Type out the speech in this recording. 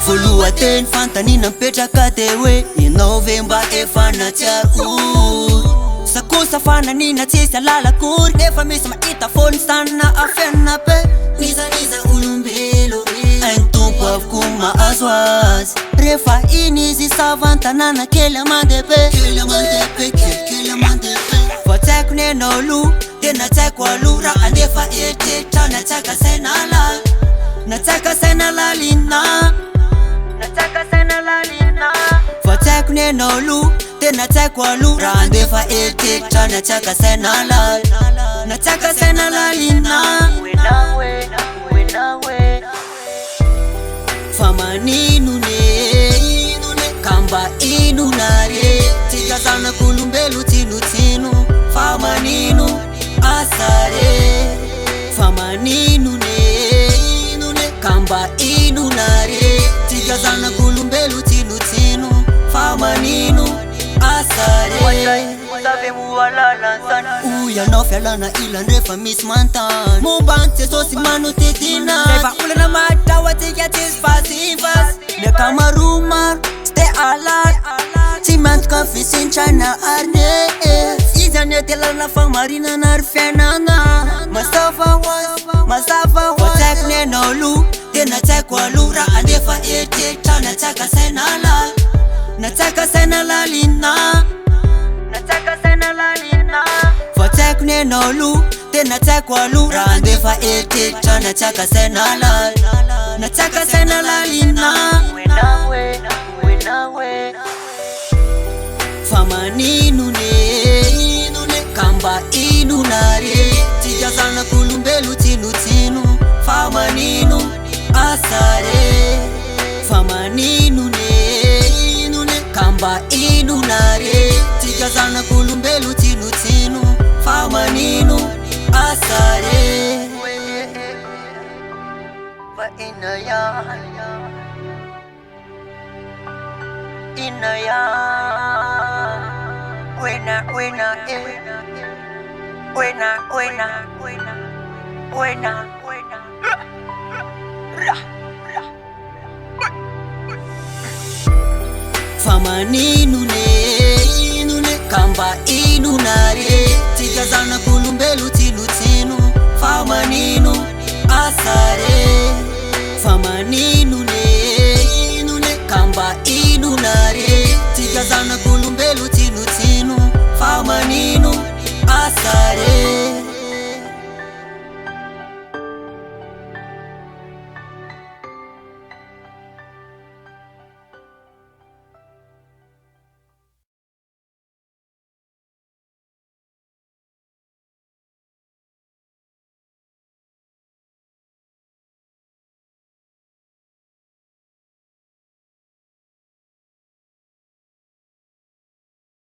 Voalohateny fantanina mipetraka de hoe ianao ve mba efa natsiaro sakosa fananina tsisy alalakory nefa misy mahita fony sanina afenina be nizaniza olombelo ainy tompo avokoa mahazo azy rehefa iny izy savantanana kely amandehibe fa tsy haiko ny anao lo tena tsy haiko aloha raha andefa eritreritra natsaka saina lala natsaka saina lalina fa tsy haiko ny anao lo tena tsy haiko aloha raha andefa eritreritra natsaka saina lala natsaka saina lalina fa manino ne kamba ino nare tsika zanak'olombelo tsinotsino fa manino asare fa manino ne kamba ino nare tsika zanak'olombelo tsinotsino fa manino asare uyanao fialana ilany rehefa misy mantany mombany jesosy manotidina rehefa olana matahoatsika tsisy fasifasy ny akamaromaro tsy te alary tsy mantoka fisintrana arine izy any ty lalana famarinana ary fiainana mazava ho tsy haiko ny anao lo tena tsy haiko aloha raha andefa eritreritra natsaka saina lala natsaka saina lalina fa tsy haiko ny anao lo tena tsy haiko aloha raha andefa eritreritra natsaka saina lala natsaka saina lalina fa manino ne kamba ino nare tsika zanak'olombelo tsinotsino fa manino asare fa manino ne kamba ino nare tsika zanak'olombelo tsinotsino fa manino asare fa inaya fa manino ne kamba ino nare tsika zanak'olombelo tsinotsino fa manino asare fa manino ne kamba ino nare tsika zanak'olombelo tsinotsino fa manino asare